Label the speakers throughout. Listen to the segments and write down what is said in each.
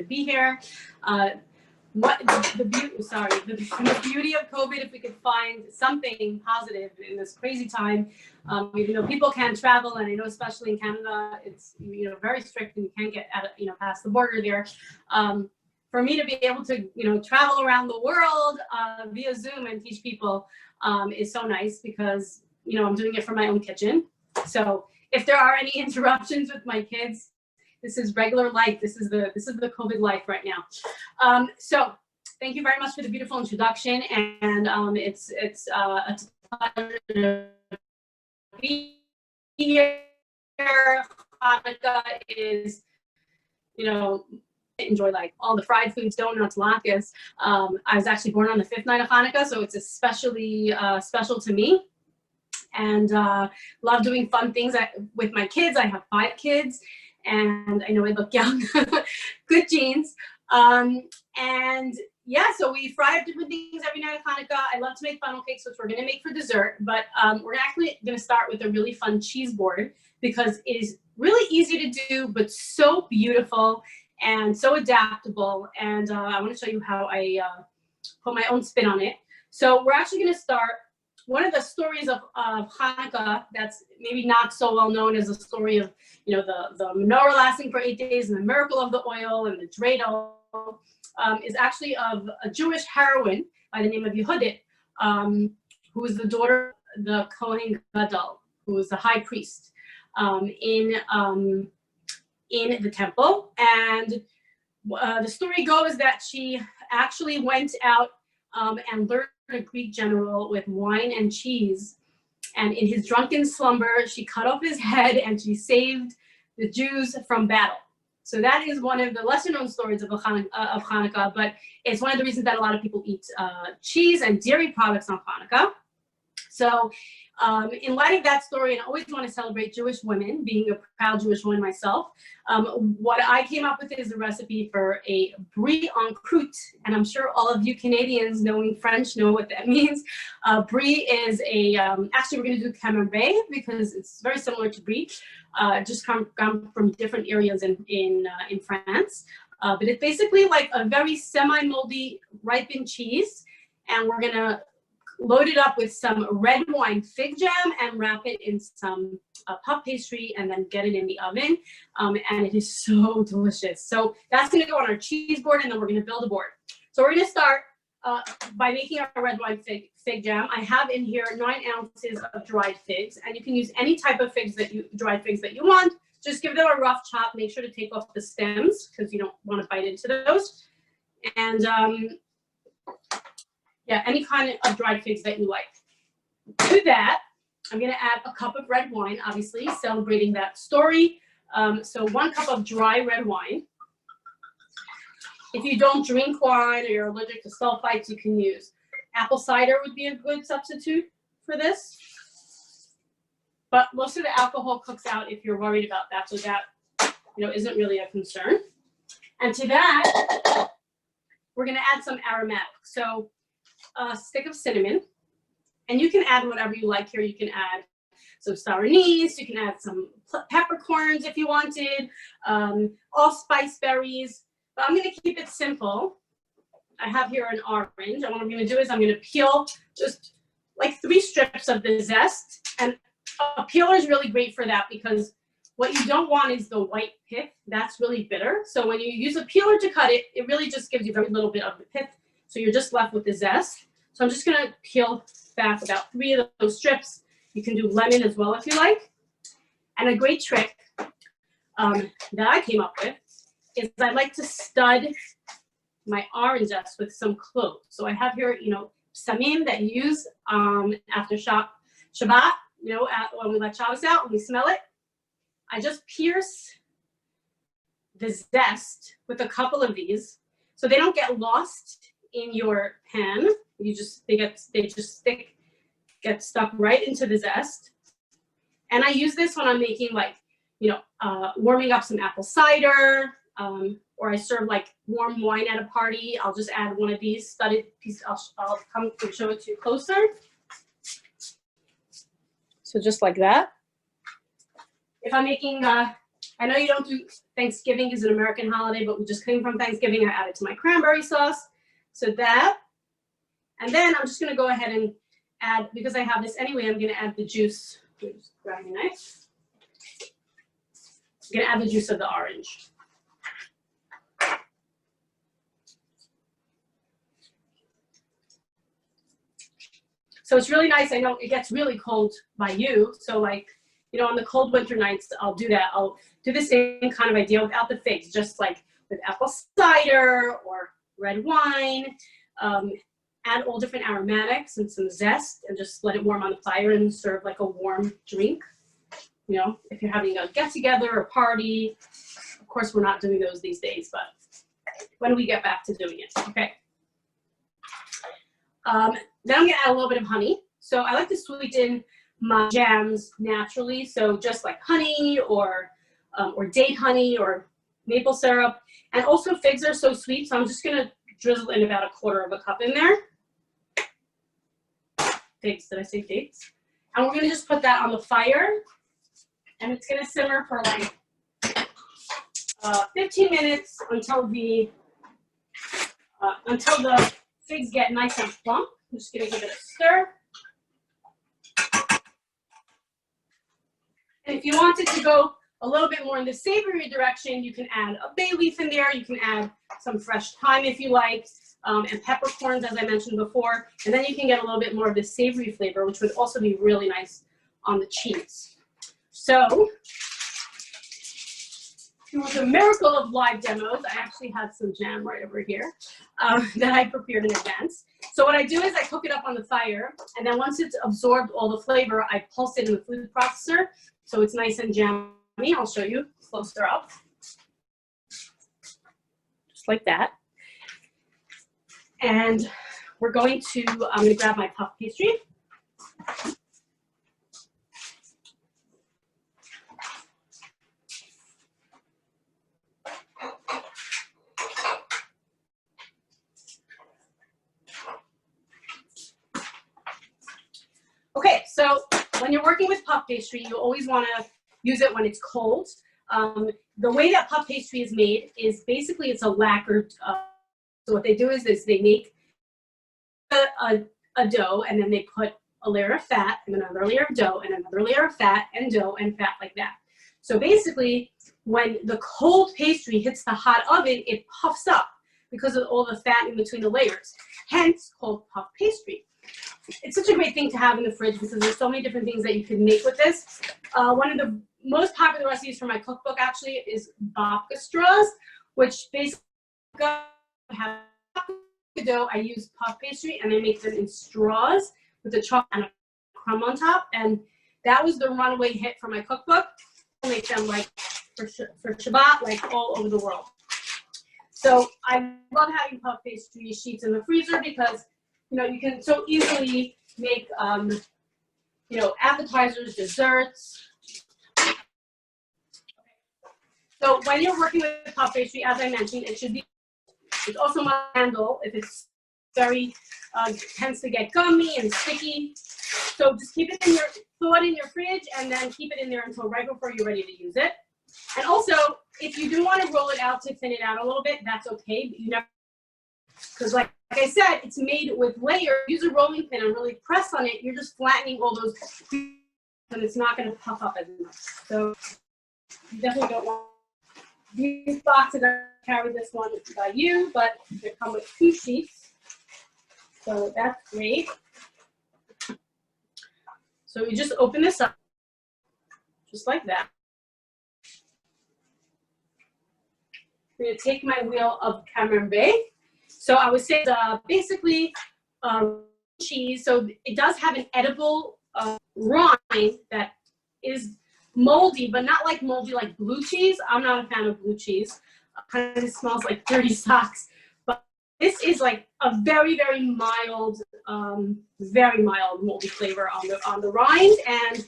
Speaker 1: be here. The beauty of COVID, if we could find something positive in this crazy time, even though people can't travel, and I know especially in Canada, it's very strict and you can't get past the border there. For me to be able to travel around the world via Zoom and teach people is so nice, because I'm doing it from my own kitchen. So if there are any interruptions with my kids, this is regular life. This is the COVID life right now. So thank you very much for the beautiful introduction, and it's a pleasure to be here. Hanukkah is, enjoy like all the fried foods, donuts, latkes. I was actually born on the 5th night of Hanukkah, so it's especially special to me. And love doing fun things with my kids. I have 5 kids. And I know I look young. Good genes. And yeah, so we fry up different things every night of Hanukkah. I love to make funnel cakes, which we're going to make for dessert. But we're actually going to start with a really fun cheese board, because it is really easy to do, but so beautiful and so adaptable. And I want to show you how I put my own spin on it. So we're actually going to start. One of the stories of Hanukkah that's maybe not so well known as the story of, the menorah lasting for 8 days and the miracle of the oil and the dreidel, is actually of a Jewish heroine by the name of Yehudit, who was the daughter of the Kohen Gadol, who was the high priest in the temple. And the story goes that she actually went out and learned a Greek general with wine and cheese, and in his drunken slumber she cut off his head and she saved the Jews from battle. So that is one of the lesser known stories of Hanukkah, but it's one of the reasons that a lot of people eat cheese and dairy products on Hanukkah. So in light of that story, and I always want to celebrate Jewish women, being a proud Jewish woman myself, what I came up with is a recipe for a brie en croûte. And I'm sure all of you Canadians knowing French know what that means. Brie is actually we're going to do camembert, because it's very similar to brie, just come from different areas in France. But it's basically like a very semi-moldy ripened cheese, and we're going to load it up with some red wine fig jam and wrap it in some puff pastry, and then get it in the oven. And it is so delicious. So that's going to go on our cheese board, and then we're going to build a board. So we're going to start by making our red wine fig jam. I have in here 9 ounces of dried figs, and you can use any type of dried figs that you want. Just give them a rough chop. Make sure to take off the stems, because you don't want to bite into those. And yeah, any kind of dried figs that you like. To that, I'm going to add a cup of red wine, obviously, celebrating that story. So 1 cup of dry red wine. If you don't drink wine or you're allergic to sulfites, you can use apple cider would be a good substitute for this. But most of the alcohol cooks out if you're worried about that, so that isn't really a concern. And to that, we're going to add some aromatics. So a stick of cinnamon, and you can add whatever you like here. You can add some sour anise, you can add some peppercorns if you wanted, allspice berries, but I'm going to keep it simple. I have here an orange, and what I'm going to do is I'm going to peel just like 3 strips of the zest, and a peeler is really great for that, because what you don't want is the white pith. That's really bitter. So when you use a peeler to cut it, it really just gives you very little bit of the pith. So you're just left with the zest. So I'm just going to peel back about 3 of those strips. You can do lemon as well if you like. And a great trick that I came up with is I like to stud my orange zest with some cloves. So I have here, samim that you use after Shabbat, when we let Shabbos out and we smell it. I just pierce the zest with a couple of these so they don't get lost in your pan. They just get stuck right into the zest. And I use this when I'm making warming up some apple cider, or I serve like warm wine at a party. I'll just add one of these studded pieces. I'll come and show it to you closer. So just like that. If I'm making I know you don't do Thanksgiving is an American holiday, but we just came from Thanksgiving. I added to my cranberry sauce. So that, and then I'm just gonna go ahead and add, because I have this anyway, I'm gonna add the juice. Just grab my knife. I'm gonna add the juice of the orange. So it's really nice. I know it gets really cold by you. So like, you know, on the cold winter nights, I'll do that. I'll do the same kind of idea without the figs, just like with apple cider or red wine. Add all different aromatics and some zest and just let it warm on the fire and serve like a warm drink. You know, if you're having a get together or party, of course, we're not doing those these days, but when we get back to doing it, okay. Then I'm gonna add a little bit of honey. So I like to sweeten my jams naturally. So just like honey or date honey or maple syrup. And also figs are so sweet. So I'm just gonna drizzle in about 1/4 cup in there. Figs, did I say figs? And we're gonna just put that on the fire. And it's gonna simmer for like 15 minutes until the figs get nice and plump. I'm just gonna give it a stir. And if you wanted to go a little bit more in the savory direction, you can add a bay leaf in there. You can add some fresh thyme if you like, and peppercorns, as I mentioned before. And then you can get a little bit more of the savory flavor, which would also be really nice on the cheese. So, through the miracle of live demos, I actually had some jam right over here that I prepared in advance. So what I do is I cook it up on the fire, and then once it's absorbed all the flavor, I pulse it in the food processor, so it's nice and jammy. I'll show you closer up. Just like that. And we're going to, I'm going to grab my puff pastry. Okay, so when you're working with puff pastry, you always want to use it when it's cold. The way that puff pastry is made is basically it's a lacquered. So what they do is they make a dough, and then they put a layer of fat and another layer of dough and another layer of fat and dough and fat like that. So basically, when the cold pastry hits the hot oven, it puffs up because of all the fat in between the layers. Hence, called puff pastry. It's such a great thing to have in the fridge because there's so many different things that you can make with this. One of the most popular recipes from my cookbook actually is babka straws, which basically have dough. I use puff pastry and I make them in straws with a chocolate and a crumb on top. And that was the runaway hit for my cookbook. I make them like for Shabbat, like all over the world. So I love having puff pastry sheets in the freezer because you know, you can so easily make, you know, appetizers, desserts. So when you're working with puff pastry, as I mentioned, it should be, it's also must handle if it's very, tends to get gummy and sticky. So just keep it in your, throw it in your fridge and then keep it in there until right before you're ready to use it. And also, if you do want to roll it out to thin it out a little bit, that's okay, but you never, because like I said, it's made with layers. Use a rolling pin and really press on it. You're just flattening all those, and it's not going to puff up as much. So you definitely don't want these boxes. I carry this one by you, but they come with 2 sheets, so that's great. So you just open this up, just like that. I'm going to take my wheel of camembert. So I would say basically cheese. So it does have an edible rind that is moldy, but not like moldy like blue cheese. I'm not a fan of blue cheese. Kind of smells like dirty socks. But this is like a very, very mild moldy flavor on the rind and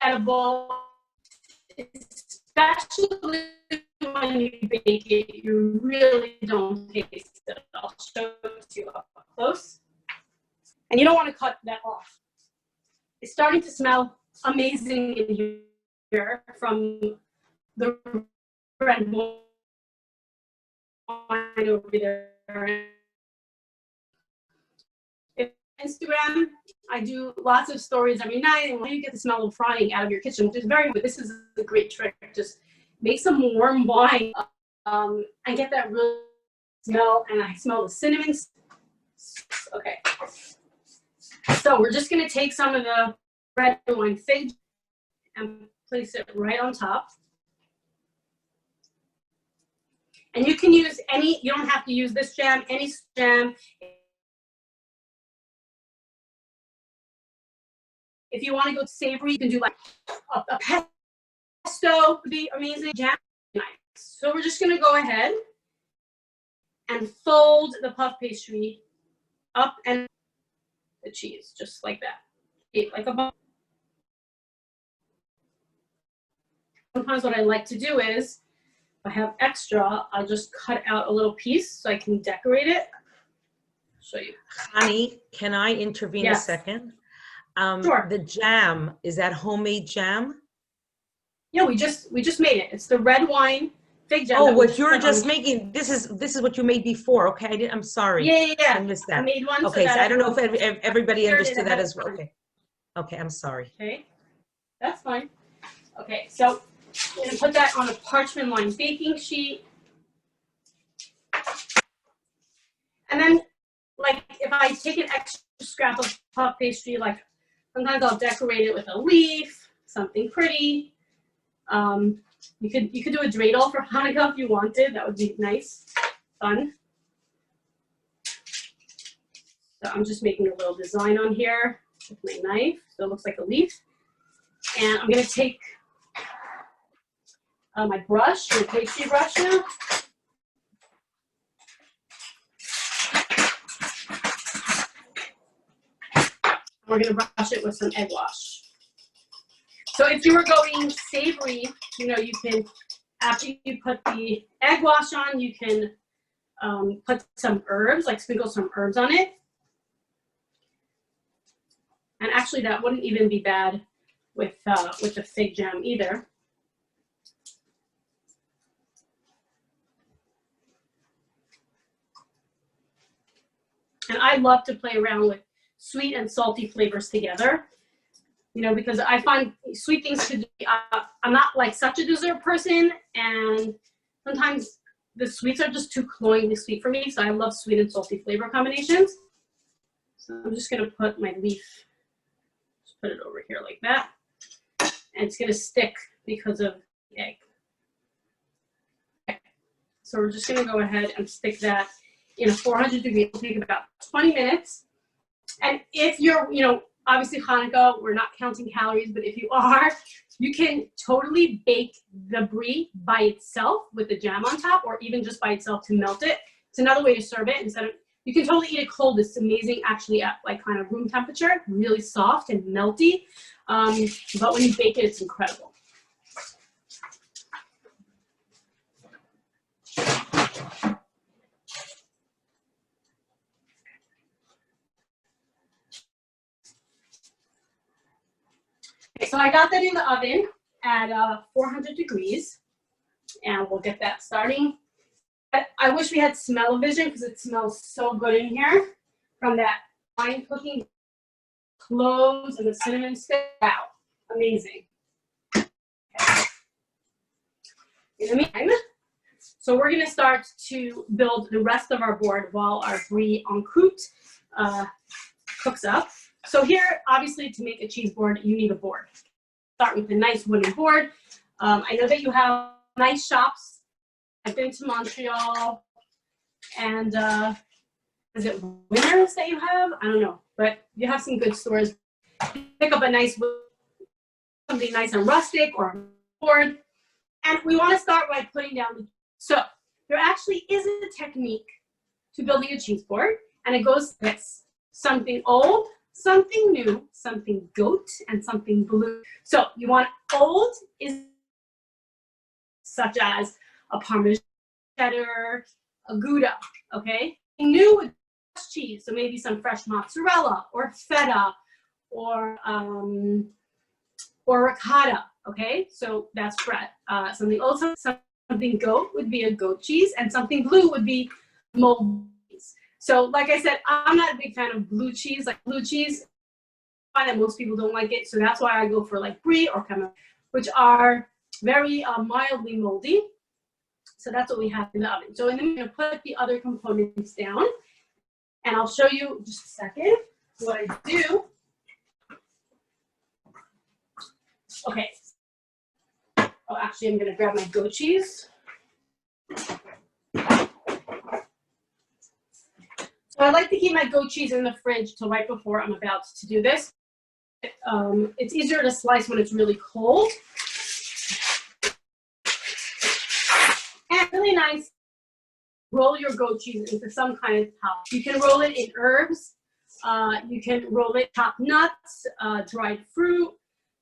Speaker 1: edible, especially when you bake it, you really don't taste it. I'll show it to you up close. And you don't want to cut that off. It's starting to smell amazing in here from the red wine over there. Instagram, I do lots of stories every night, and when you get the smell of frying out of your kitchen, which is very good. This is a great trick. Just make some warm wine and get that real smell, and I smell the cinnamon. Okay, so we're just going to take some of the red wine fig and place it right on top. And you can use any, you don't have to use this jam, any jam. If you want to go savory, you can do like a pesto, would be amazing. Jam, nice. So we're just going to go ahead and fold the puff pastry up and the cheese, just like that. Like a ball. Sometimes what I like to do is, if I have extra, I'll just cut out a little piece so I can decorate it. I'll show you.
Speaker 2: Honey, can I intervene a second?
Speaker 1: Sure.
Speaker 2: The jam, is that homemade jam?
Speaker 1: Yeah, we just made it. It's the red wine fig jam.
Speaker 2: Oh, what you're just making, this is what you made before. Okay, I'm sorry.
Speaker 1: Yeah.
Speaker 2: I missed that.
Speaker 1: I made one.
Speaker 2: Okay, so I don't know if everybody understood that as well. Okay, I'm sorry.
Speaker 1: Okay, that's fine. Okay, so I'm going to put that on a parchment lined baking sheet. And then, like, if I take an extra scrap of puff pastry, like, sometimes I'll decorate it with a leaf, something pretty. You could do a dreidel for Hanukkah if you wanted. That would be nice, fun. So I'm just making a little design on here with my knife, so it looks like a leaf. And I'm going to take my brush, my pastry brush now. We're going to brush it with some egg wash. So if you were going savory, you know, you can, after you put the egg wash on, you can put some herbs, like sprinkle some herbs on it. And actually that wouldn't even be bad with the fig jam either. And I love to play around with sweet and salty flavors together, you know, because I find sweet things could be, I'm not like such a dessert person, and sometimes the sweets are just too cloyingly sweet for me, so I love sweet and salty flavor combinations. So I'm just gonna put my leaf, just put it over here like that, and it's gonna stick because of the egg. Okay. So we're just gonna go ahead and stick that in a 400 degree. It'll take about 20 minutes. And if you're, you know, obviously Hanukkah, we're not counting calories, but if you are, you can totally bake the brie by itself with the jam on top, or even just by itself to melt it. It's another way to serve it. Instead of, you can totally eat it cold. It's amazing, actually, at like kind of room temperature, really soft and melty. But when you bake it, it's incredible. Okay, so I got that in the oven at 400 degrees, and we'll get that starting. I wish we had smell-o-vision because it smells so good in here from that wine cooking, cloves and the cinnamon stick. Wow, amazing. Okay. In the meantime, so we're going to start to build the rest of our board while our brie en croûte cooks up. So here, obviously, to make a cheese board, you need a board. Start with a nice wooden board. I know that you have nice shops. I've been to Montreal, and is it Winners that you have? I don't know, but you have some good stores. Pick up a nice, something nice and rustic or a board. And we want to start by putting down the, so there actually is a technique to building a cheese board, and it goes this: something old, something new, something goat, and something blue. So you want old is such as a Parmesan cheddar, a Gouda, okay? New with cheese, so maybe some fresh mozzarella or feta or ricotta, Okay, so that's bread. Something also something goat would be a goat cheese, and something blue would be mold cheese. So like I said, I'm not a big fan of blue cheese. Like blue cheese, I find that most people don't like it. So that's why I go for like brie or camembert, which are very mildly moldy. So that's what we have in the oven. So I'm going to put the other components down, and I'll show you just a second what I do. Okay. Oh, actually, I'm going to grab my goat cheese. So I like to keep my goat cheese in the fridge till right before I'm about to do this. It's easier to slice when it's really cold. And really nice, roll your goat cheese into some kind of top. You can roll it in herbs. You can roll it chopped nuts, dried fruit.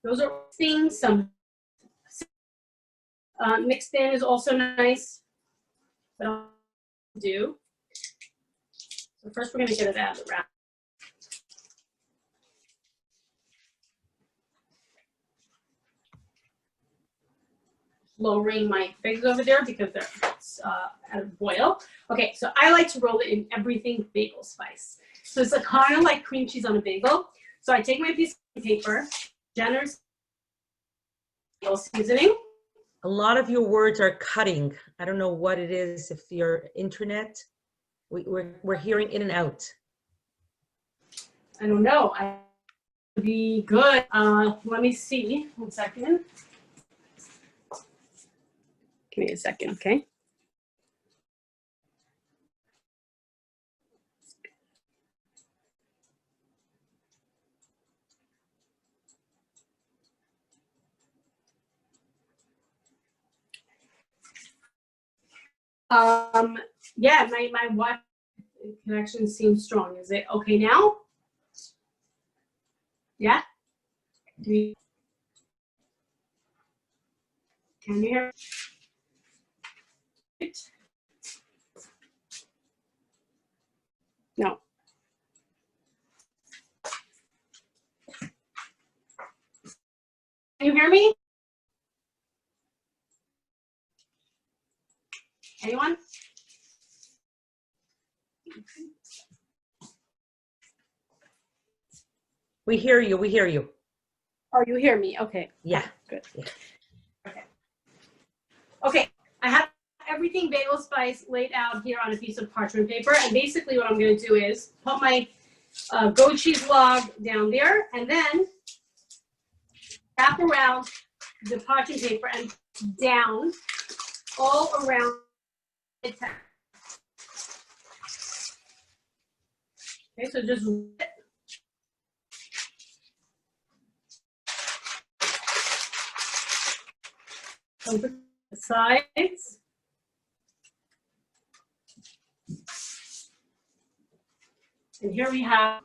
Speaker 1: Those are things. Some mixed in is also nice. But I'll do. So first we're going to get it out of the wrap. Lowering my figs over there because they're at a boil. Okay, so I like to roll it in everything bagel spice. So it's kind of like cream cheese on a bagel. So I take my piece of paper, generous seasoning.
Speaker 2: A lot of your words are cutting. I don't know what it is. If your internet, we're hearing in and out.
Speaker 1: I don't know. I be good. Let me see. 1 second. Give me a second, okay? Yeah, my Wi-Fi connection seems strong. Is it okay now? Yeah? Can you hear it? No. Can you hear me? Anyone?
Speaker 2: We hear you. We hear you.
Speaker 1: Oh, you hear me? Okay.
Speaker 2: Yeah.
Speaker 1: Good.
Speaker 2: Yeah.
Speaker 1: Okay. Okay. I have everything bagel spice laid out here on a piece of parchment paper, and basically what I'm going to do is put my goat cheese log down there, and then wrap around the parchment paper and down all around the top. Okay, so just over the sides. And here we have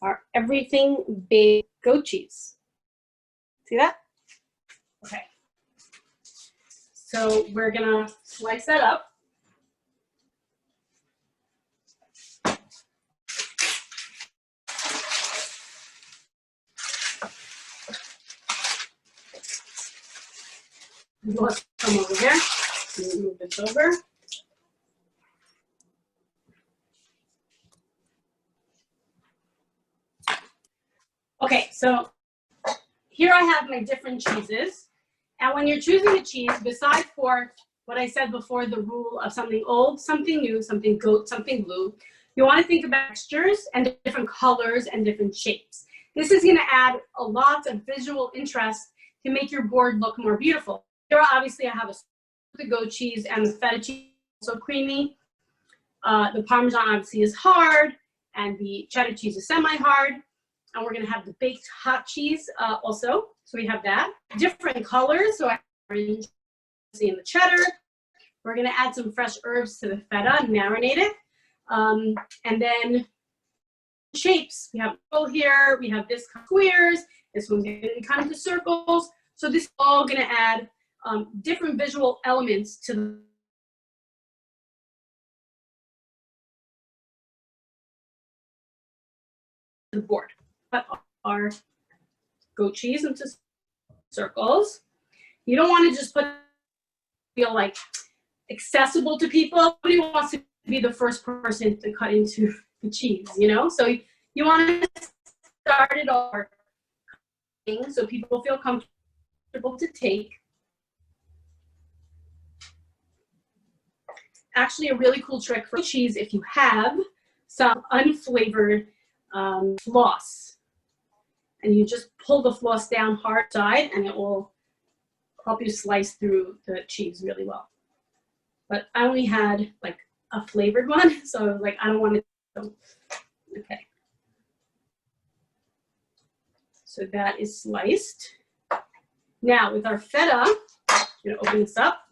Speaker 1: our everything baked goat cheese. See that? Okay. So we're gonna slice that up. Let's come over here. Move this over. Okay, so here I have my different cheeses. And when you're choosing a cheese, besides for what I said before, the rule of something old, something new, something goat, something blue, you want to think about textures and different colors and different shapes. This is going to add a lot of visual interest to make your board look more beautiful. Here, obviously, I have the goat cheese and the feta cheese, so creamy. The Parmesan obviously is hard, and the cheddar cheese is semi-hard. And we're gonna have the baked hot cheese also. So we have that. Different colors, so I have orange and the cheddar. We're gonna add some fresh herbs to the feta and marinate it. And then shapes. We have here, we have this kind of squares. This one's gonna be kind of the circles. So this is all gonna add different visual elements to the board. Put our goat cheese into circles. You don't want to just feel like accessible to people. Nobody wants to be the first person to cut into the cheese, you know? So you want to start it over so people feel comfortable to take. Actually, a really cool trick for cheese, if you have some unflavored floss, and you just pull the floss down hard side, and it will help you slice through the cheese really well. But I only had like a flavored one, so I was like, I don't want to. Okay. So that is sliced. Now with our feta, I'm gonna open this up.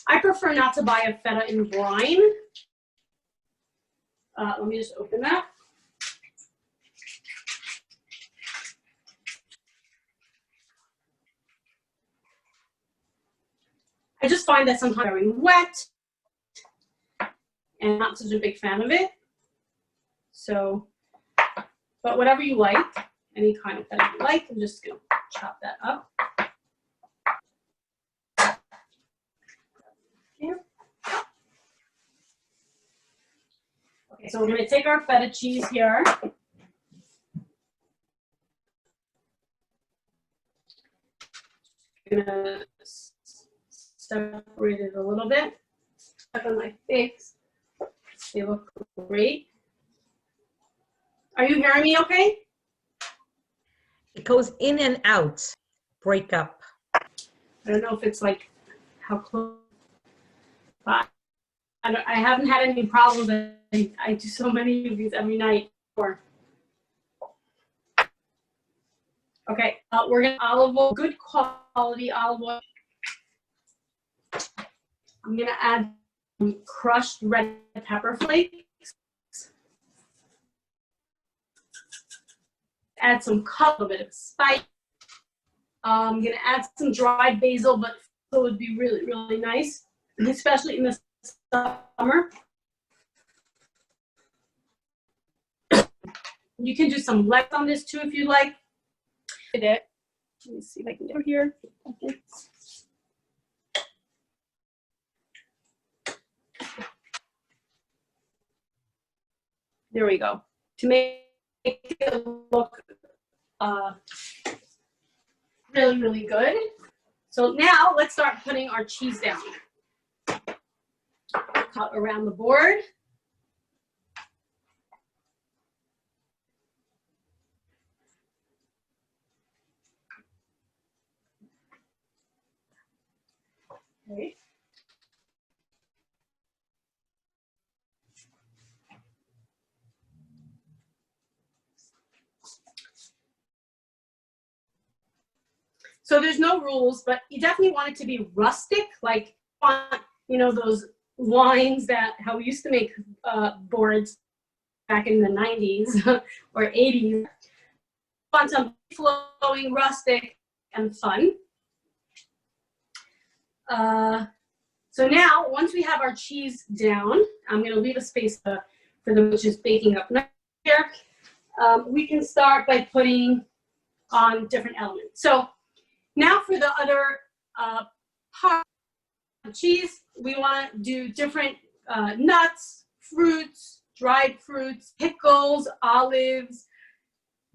Speaker 1: I prefer not to buy a feta in brine. Let me just open that. I just find that sometimes very wet and not such a big fan of it. So, but whatever you like, any kind of feta you like, I'm just gonna chop that up. Here. Okay, so we're gonna take our feta cheese here. I'm gonna separate it a little bit. Stuck on my face. They look great. Are you hearing me okay?
Speaker 2: It goes in and out, break up.
Speaker 1: I don't know if it's like how close, but I haven't had any problems. I do so many of these every night. Okay, we're gonna olive oil, good quality olive oil. I'm gonna add some crushed red pepper flakes. Add some color, a bit of spice. I'm gonna add some dried basil, but it would be really, really nice, especially in the summer. You can do some lettuce on this too if you like. Let me see if I can get over here. Okay. There we go. To make it look really, really good. So now let's start putting our cheese down. Cut around the board. Okay. So there's no rules, but you definitely want it to be rustic, like, you know, those lines that, how we used to make boards back in the 90s or 80s. Want some flowing, rustic, and fun. So now, once we have our cheese down, I'm going to leave a space for them, which is baking up here. We can start by putting on different elements. So now for the other part of cheese, we want to do different nuts, fruits, dried fruits, pickles, olives,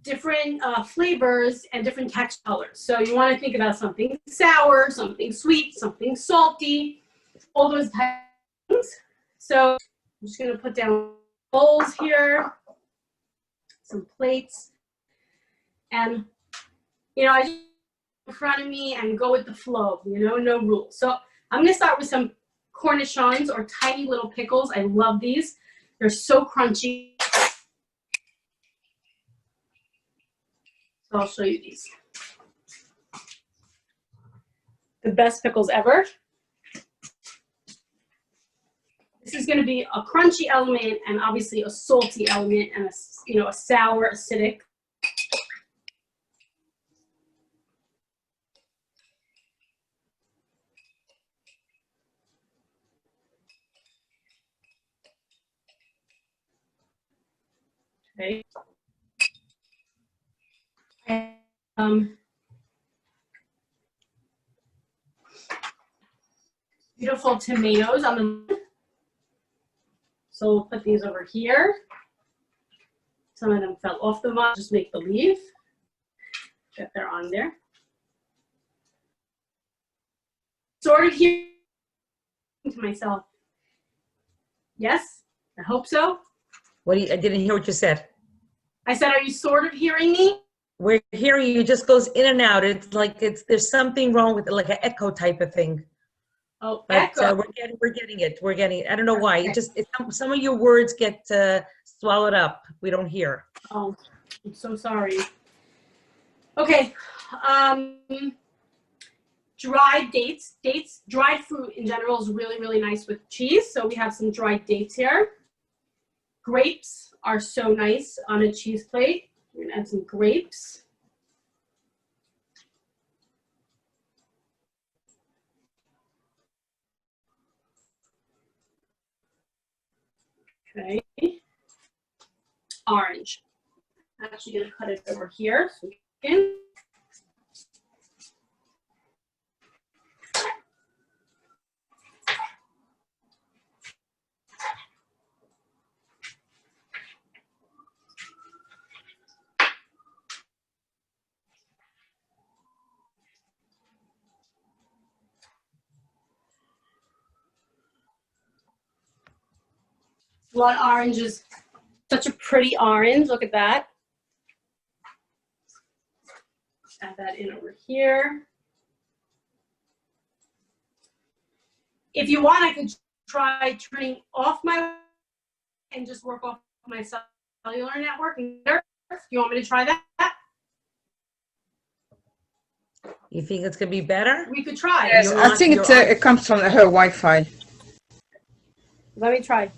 Speaker 1: different flavors and different texture colors. So you want to think about something sour, something sweet, something salty, all those types of things. So I'm just going to put down bowls here, some plates, and you know, I just in front of me and go with the flow, you know, no rules. So I'm going to start with some cornichons or tiny little pickles. I love these. They're so crunchy. So I'll show you these. The best pickles ever. This is going to be a crunchy element and obviously a salty element and a sour, acidic. Okay. beautiful tomatoes on the. So we'll put these over here. Some of them fell off the vine, just make believe that they're on there. Sort of hearing to myself. Yes, I hope so.
Speaker 2: I didn't hear what you said.
Speaker 1: I said, are you sort of hearing me?
Speaker 2: We're hearing you. It just goes in and out. It's like there's something wrong with it, like an echo type of thing.
Speaker 1: Oh,
Speaker 2: But
Speaker 1: echo.
Speaker 2: we're getting it. We're getting it. I don't know why. Some of your words get swallowed up. We don't hear.
Speaker 1: Oh, I'm so sorry. Okay. Dried dates. Dried fruit in general is really, really nice with cheese. So we have some dried dates here. Grapes are so nice on a cheese plate. We're gonna add some grapes. Okay. Orange. I'm actually gonna cut it over here so we can. Blood orange is such a pretty orange. Look at that. Add that in over here. If you want, I could try turning off my and just work off my cellular network. Do you want me to try that?
Speaker 2: You think it's gonna be better?
Speaker 1: We could try.
Speaker 3: Yes, I think it comes from her Wi-Fi.
Speaker 1: Let me try.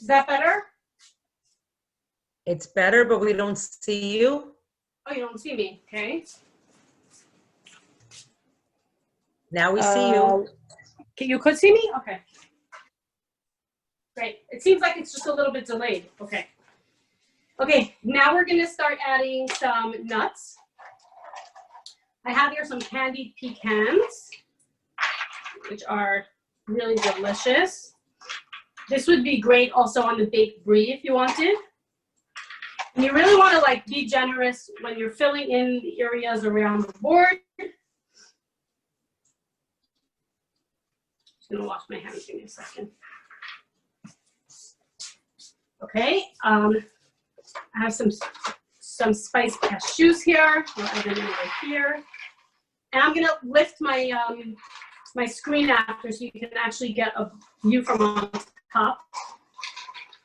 Speaker 1: Is that better?
Speaker 2: It's better, but we don't see you.
Speaker 1: Oh, you don't see me. Okay.
Speaker 2: Now we see you.
Speaker 1: You could see me? Okay. Great. It seems like it's just a little bit delayed. Okay. Okay, now we're going to start adding some nuts. I have here some candied pecans, which are really delicious. This would be great also on the baked brie if you wanted. And you really want to like be generous when you're filling in the areas around the board. Just gonna wash my hands. Give me a second. Okay, I have some spiced cashews here. I'll add them over here. And I'm gonna lift my my screen after so you can actually get a view from on top.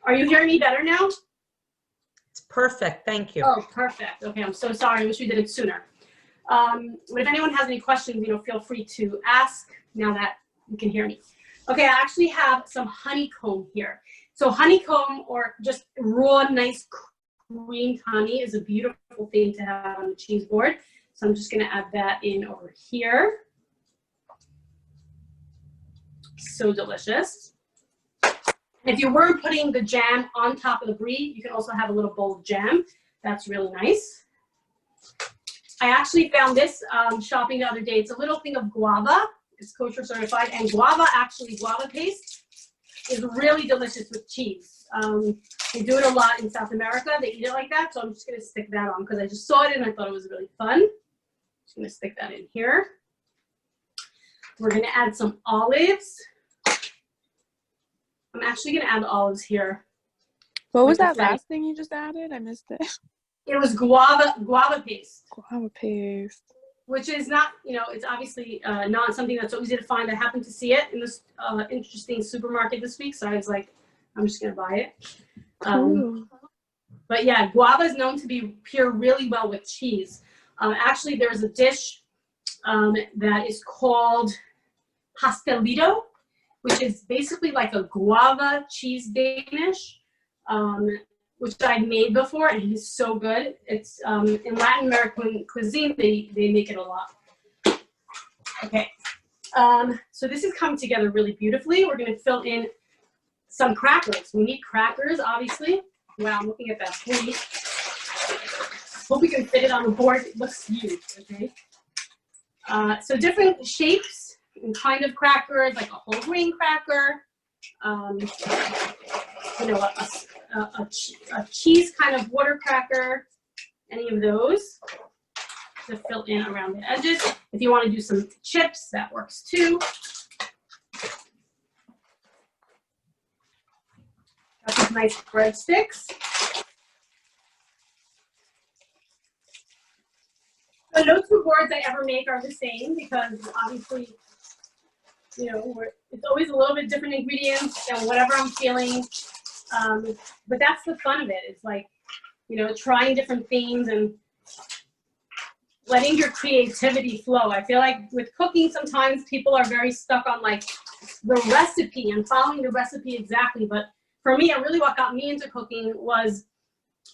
Speaker 1: Are you hearing me better now?
Speaker 2: It's perfect. Thank you.
Speaker 1: Oh, perfect. Okay, I'm so sorry. I wish we did it sooner. But if anyone has any questions, feel free to ask now that you can hear me. Okay, I actually have some honeycomb here. So honeycomb or just raw, nice creamed honey is a beautiful thing to have on the cheese board. So I'm just gonna add that in over here. So delicious. And if you weren't putting the jam on top of the brie, you can also have a little bowl of jam. That's really nice. I actually found this shopping the other day. It's a little thing of guava. It's kosher certified. And guava paste is really delicious with cheese. They do it a lot in South America. They eat it like that. So I'm just going to stick that on because I just saw it and I thought it was really fun. Just going to stick that in here. We're going to add some olives. I'm actually going to add the olives here.
Speaker 4: What was that last thing you just added? I missed it.
Speaker 1: It was guava paste.
Speaker 4: Guava paste.
Speaker 1: Which is not, it's obviously not something that's so easy to find. I happened to see it in this interesting supermarket this week, so I was like, I'm just gonna buy it. But yeah, guava is known to pair really well with cheese. Actually, there's a dish that is called pastelito, which is basically like a guava cheese Danish, which I've made before, and it is so good. It's in Latin American cuisine, they make it a lot. Okay, so this is coming together really beautifully. We're gonna fill in some crackers. We need crackers, obviously. Wow, I'm looking at that plate. Hope we can fit it on the board. It looks huge, okay? So different shapes and kind of crackers, like a whole grain cracker, you know, a cheese kind of water cracker, any of those to fill in around the edges. If you want to do some chips, that works too. Got these nice breadsticks. So no two boards I ever make are the same because obviously, you know, it's always a little bit different ingredients and whatever I'm feeling. But that's the fun of it. It's like, you know, trying different things and letting your creativity flow. I feel like with cooking, sometimes people are very stuck on like the recipe and following the recipe exactly. But for me, really what got me into cooking was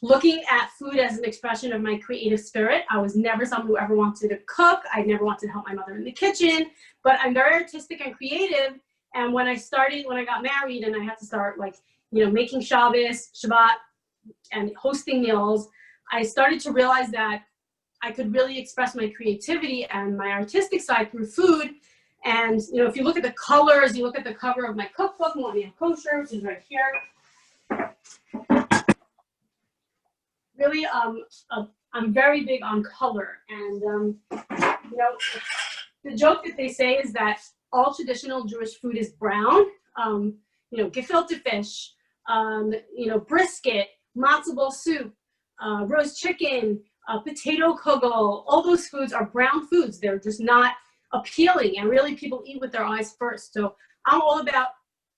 Speaker 1: looking at food as an expression of my creative spirit. I was never someone who ever wanted to cook. I never wanted to help my mother in the kitchen, but I'm very artistic and creative. And when I got married and I had to start like, you know, making Shabbos, Shabbat, and hosting meals, I started to realize that I could really express my creativity and my artistic side through food. And, you know, if you look at the colors, you look at the cover of my cookbook, Millennium Kosher, which is right here. Really, I'm very big on color. And, you know, the joke that they say is that all traditional Jewish food is brown. You know, gefilte fish, you know, brisket, matzo ball soup, roast chicken, potato kugel, all those foods are brown foods. They're just not appealing, and really people eat with their eyes first. So I'm all about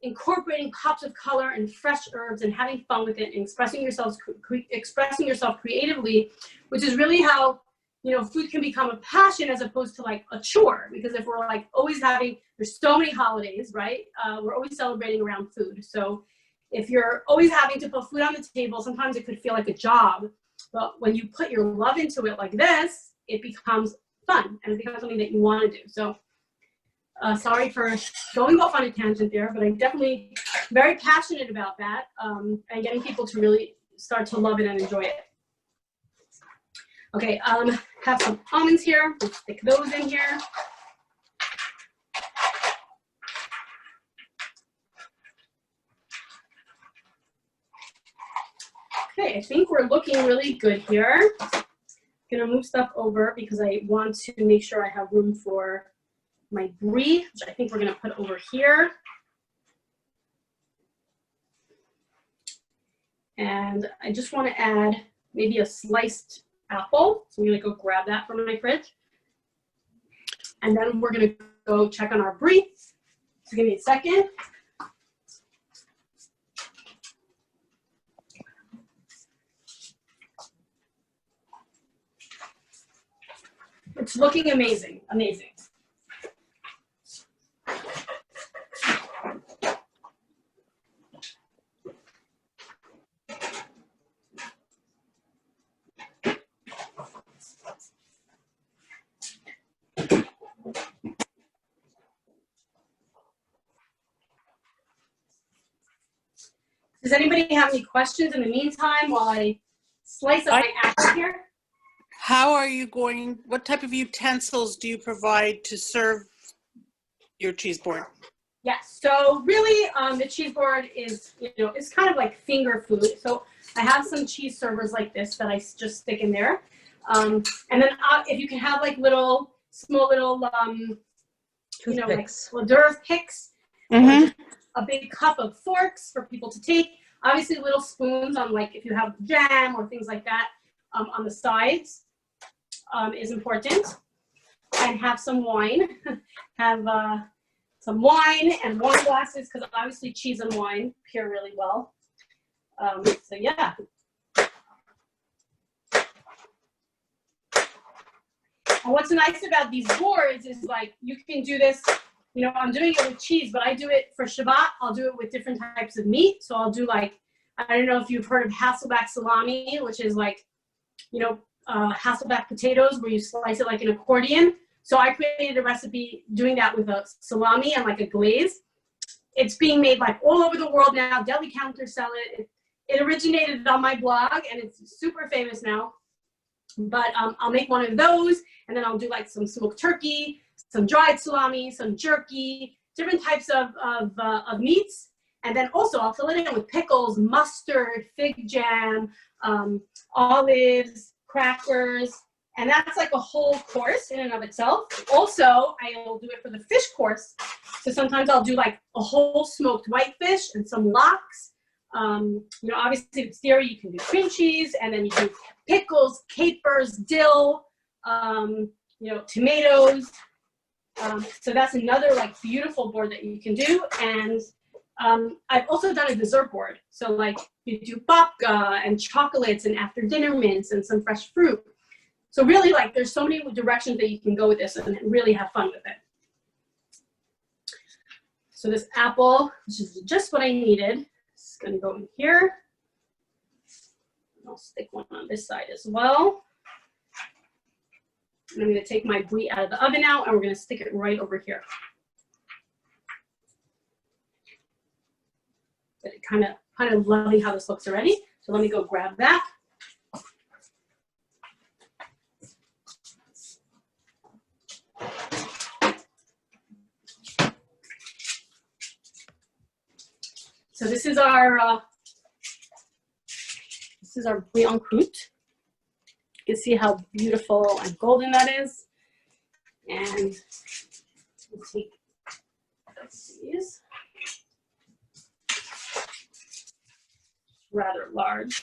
Speaker 1: incorporating pops of color and fresh herbs and having fun with it and expressing yourself creatively, which is really how, you know, food can become a passion as opposed to like a chore. Because if we're like always there's so many holidays, right? We're always celebrating around food. So if you're always having to put food on the table, sometimes it could feel like a job. But when you put your love into it like this, it becomes fun and it becomes something that you want to do. So sorry for going off on a tangent there, but I'm definitely very passionate about that and getting people to really start to love it and enjoy it. Okay, have some almonds here. We'll stick those in here. Okay, I think we're looking really good here. I'm gonna move stuff over because I want to make sure I have room for my brie, which I think we're gonna put over here. And I just wanna add maybe a sliced apple. So I'm gonna go grab that from my fridge. And then we're gonna go check on our brie. So give me a second. It's looking amazing, amazing. Does anybody have any questions in the meantime while I slice up my apple here?
Speaker 5: How are you going, what type of utensils do you provide to serve your cheese board?
Speaker 1: Yes, so really the cheese board is, you know, it's kind of like finger food. So I have some cheese servers like this that I just stick in there. And then if you can have like small little, you know, like hors d'oeuvre picks, a big cup of forks for people to take. Obviously little spoons on like if you have jam or things like that on the sides is important. And have some wine. Have some wine and wine glasses because obviously cheese and wine pair really well. So yeah. And what's nice about these boards is like you can do this, you know, I'm doing it with cheese, but I do it for Shabbat. I'll do it with different types of meat. So I'll do like, I don't know if you've heard of Hasselback salami, which is like, you know, Hasselback potatoes where you slice it like an accordion. So I created a recipe doing that with a salami and like a glaze. It's being made like all over the world now. Deli counters sell it. It originated on my blog, and it's super famous now. But I'll make one of those, and then I'll do like some smoked turkey, some dried salami, some jerky, different types of meats. And then also I'll fill it in with pickles, mustard, fig jam, olives, crackers, and that's like a whole course in and of itself. Also, I'll do it for the fish course. So sometimes I'll do like a whole smoked whitefish and some lox. You know, obviously with dairy, you can do cream cheese, and then you do pickles, capers, dill, you know, tomatoes. So that's another like beautiful board that you can do. And I've also done a dessert board. So like you do babka and chocolates and after dinner mints and some fresh fruit. So really, like, there's so many directions that you can go with this and really have fun with it. So this apple, which is just what I needed, is going to go in here. I'll stick one on this side as well. And I'm going to take my brie out of the oven now, and we're going to stick it right over here. But it kind of lovely how this looks already. So let me go grab that. So this is our brie en croûte. You can see how beautiful and golden that is. And we'll take these. Rather large.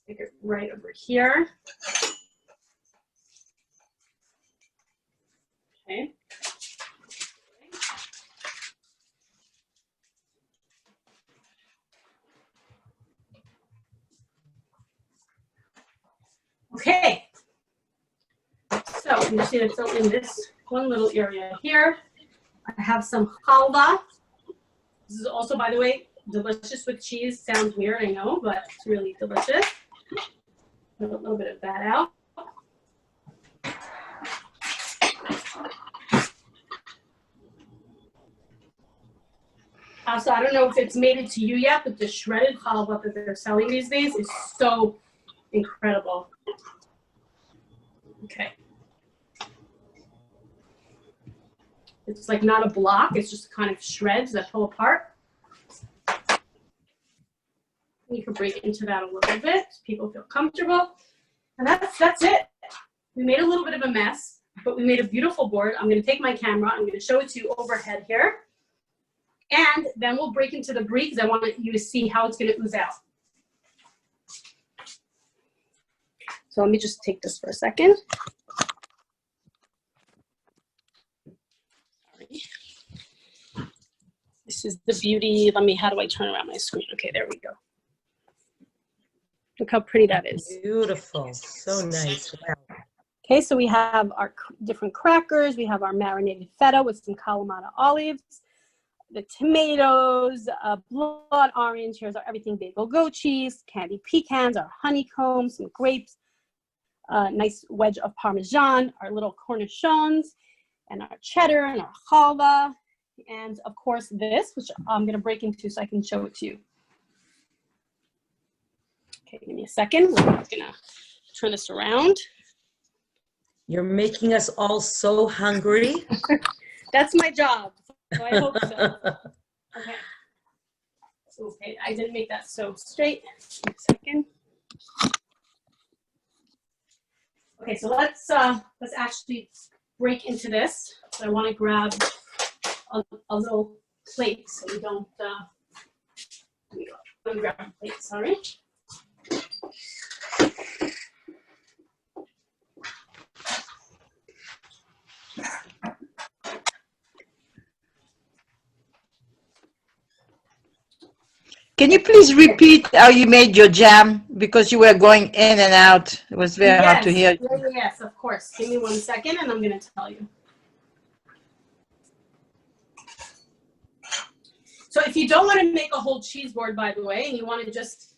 Speaker 1: Stick it right over here. Okay. Okay, so I'm just going to fill in this one little area here. I have some halva. This is also, by the way, delicious with cheese. Sounds weird, I know, but it's really delicious. Put a little bit of that out. Also, I don't know if it's made it to you yet, but the shredded halva that they're selling these days is so incredible. Okay. It's like not a block, it's just kind of shreds that pull apart. You can break into that a little bit so people feel comfortable. And that's it. We made a little bit of a mess, but we made a beautiful board. I'm going to take my camera, I'm going to show it to you overhead here. And then we'll break into the brie because I want you to see how it's going to ooze out. So let me just take this for a second. Sorry. This is the beauty. How do I turn around my screen? Okay, there we go. Look how pretty that is.
Speaker 2: Beautiful, so nice. Wow.
Speaker 1: Okay, so we have our different crackers. We have our marinated feta with some Kalamata olives, the tomatoes, blood orange. Here's our everything bagel goat cheese, candied pecans, our honeycomb, some grapes, nice wedge of Parmesan, our little cornichons, and our cheddar and our halva, and of course this, which I'm gonna break into so I can show it to you. Okay, give me a second. We're gonna turn this around.
Speaker 2: You're making us all so hungry.
Speaker 1: That's my job, so I hope so. Okay. Okay, I didn't make that so straight. Give me a second. Okay, so let's actually break into this. So I want to grab a little plate so we don't. Let me grab a plate. Sorry.
Speaker 3: Can you please repeat how you made your jam? Because you were going in and out. It was very hard to hear.
Speaker 1: Yes, of course. Give me 1 second and I'm going to tell you. So if you don't want to make a whole cheese board, by the way, and you want to just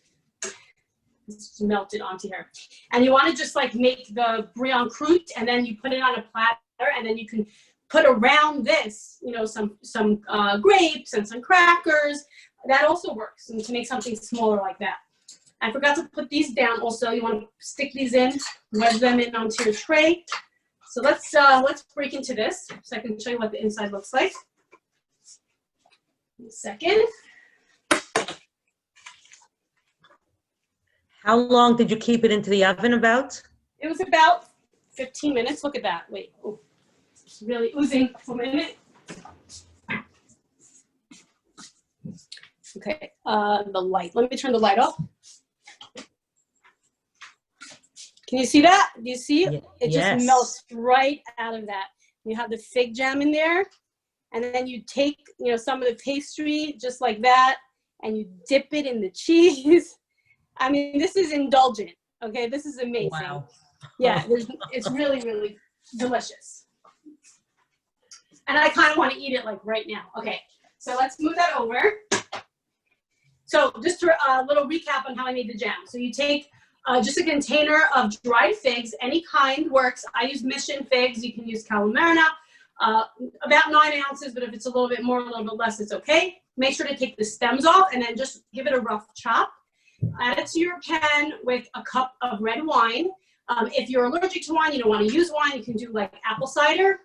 Speaker 1: melt it onto here, and you want to just like make the brie en croûte and then you put it on a platter and then you can put around this, you know, some grapes and some crackers. That also works, and to make something smaller like that. I forgot to put these down also. You want to stick these in, wedge them in onto your tray. So let's break into this so I can show you what the inside looks like. In a second.
Speaker 2: How long did you keep it into the oven about?
Speaker 1: It was about 15 minutes. Look at that. Wait. Oh, it's really oozing for a minute. Okay. The light. Let me turn the light off. Can you see that? Do you see it? It just melts right out of that. You have the fig jam in there, and then you take, you know, some of the pastry just like that, and you dip it in the cheese. I mean, this is indulgent. Okay, this is amazing.
Speaker 2: Wow.
Speaker 1: Yeah, it's really, really delicious. And I kind of want to eat it like right now. Okay, so let's move that over. So just a little recap on how I made the jam. So you take just a container of dried figs, any kind works. I use mission figs. You can use Calamarina, about 9 ounces, but if it's a little bit more, a little bit less, it's okay. Make sure to take the stems off and then just give it a rough chop. Add it to your pan with a cup of red wine. If you're allergic to wine, you don't want to use wine, you can do like apple cider.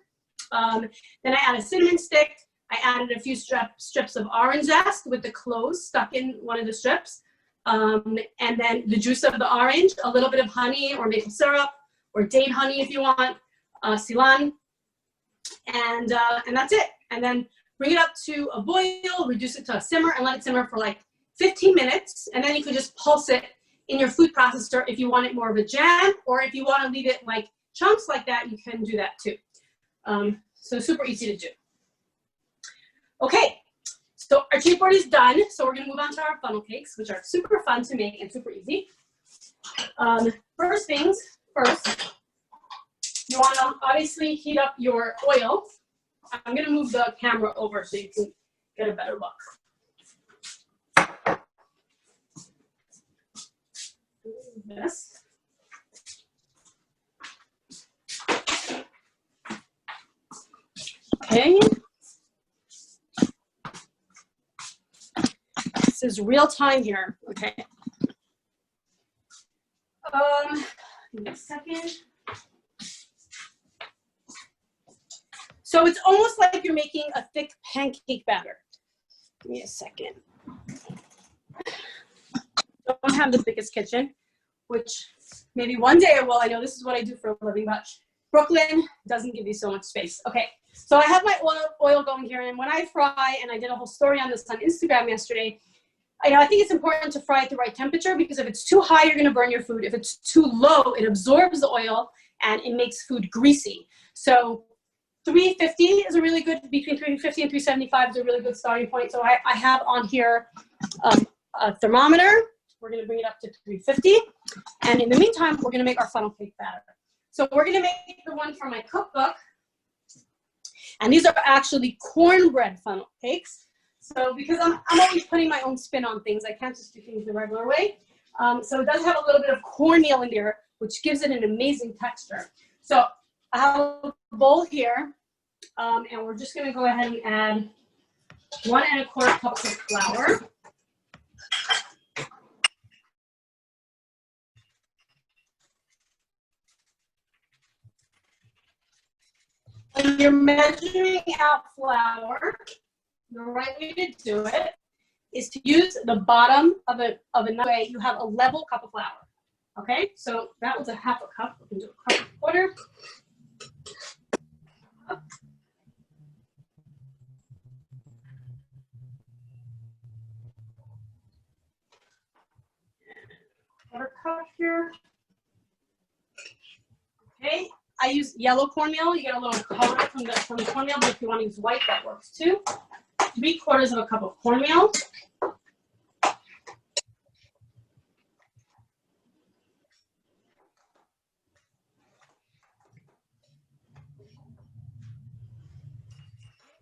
Speaker 1: Then I add a cinnamon stick. I added a few strips of orange zest with the cloves stuck in one of the strips. And then the juice of the orange, a little bit of honey or maple syrup or date honey if you want, Ceylon, and that's it. And then bring it up to a boil, reduce it to a simmer, and let it simmer for like 15 minutes. And then you can just pulse it in your food processor if you want it more of a jam, or if you want to leave it like chunks like that, you can do that too. So super easy to do. Okay. So our cheese board is done, so we're going to move on to our funnel cakes, which are super fun to make and super easy. First things first, you want to obviously heat up your oil. I'm going to move the camera over so you can get a better look. This. Okay. This is real time here. Okay. Give me a second. So it's almost like you're making a thick pancake batter. Give me a second. Don't have the biggest kitchen, which maybe one day I will. I know this is what I do for a living, but Brooklyn doesn't give you so much space. Okay, so I have my oil going here, and when I fry, and I did a whole story on this on Instagram yesterday, I think it's important to fry at the right temperature, because if it's too high, you're going to burn your food. If it's too low, it absorbs the oil and it makes food greasy. So 350 is a really good, between 350 and 375 is a really good starting point. So I have on here a thermometer. We're going to bring it up to 350. And in the meantime, we're going to make our funnel cake batter. So we're going to make the one from my cookbook. And these are actually cornbread funnel cakes. So because I'm always putting my own spin on things, I can't just do things the regular way. So it does have a little bit of cornmeal in there, which gives it an amazing texture. So I have a bowl here, and we're just going to go ahead and add 1 1/4 cups of flour. When you're measuring out flour, the right way to do it is to use the bottom of a way you have a level cup of flour. Okay, so that was a 1/2 cup. We can do 1 1/4. Quarter cup here. Okay, I use yellow cornmeal. You get a little color from the cornmeal, but if you want to use white, that works too. 3/4 cup of cornmeal.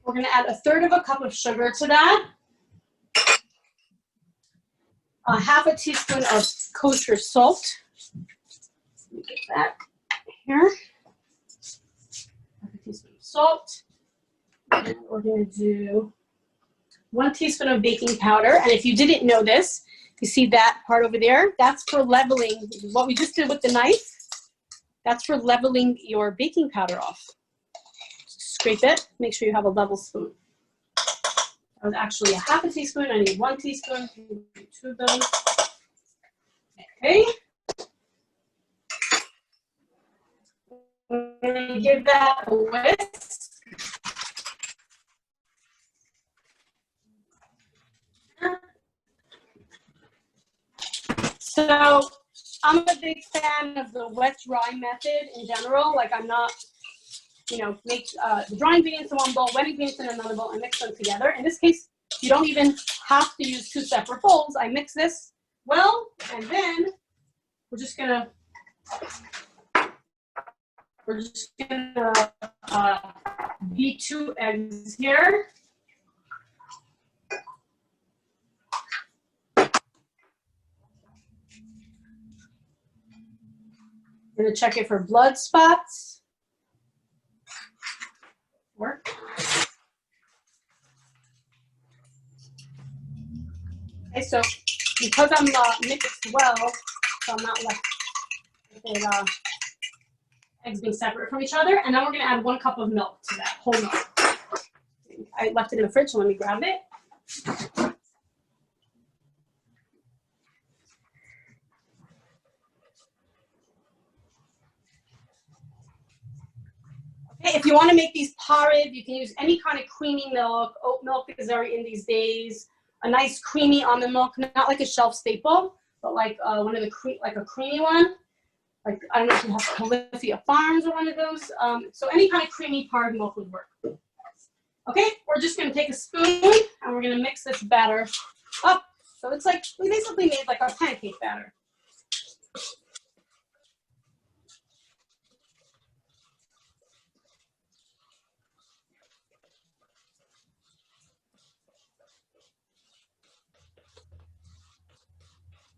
Speaker 1: We're going to add 1/3 cup of sugar to that. 1/2 teaspoon of kosher salt. Let me get that here. 1/2 teaspoon of salt. And we're going to do 1 teaspoon of baking powder. And if you didn't know this, you see that part over there? That's for leveling. What we just did with the knife, that's for leveling your baking powder off. Scrape it. Make sure you have a level spoon. That was actually a 1/2 teaspoon. I need 1 teaspoon. 2 of those. Okay. We're going to give that a whisk. So I'm a big fan of the wet dry method in general. Like I'm not, you know, make the drying beans in one bowl, wetting beans in another bowl, and mix them together. In this case, you don't even have to use 2 separate bowls. I mix this well, and then we're just gonna beat 2 eggs here. I'm gonna check it for blood spots. Work. Okay, so because I'm mixed well, so I'm not left with eggs being separate from each other, and then we're gonna add 1 cup of milk to that, whole milk. I left it in the fridge, so let me grab it. Okay, if you want to make these porridge, you can use any kind of creamy milk. Oat milk is very in these days. A nice creamy almond milk, not like a shelf staple, but like one of the like a creamy one. Like I don't know if you have Califia Farms or one of those. So any kind of creamy porridge milk would work. Okay, we're just going to take a spoon and we're going to mix this batter up. So it's like we basically made like a pancake batter.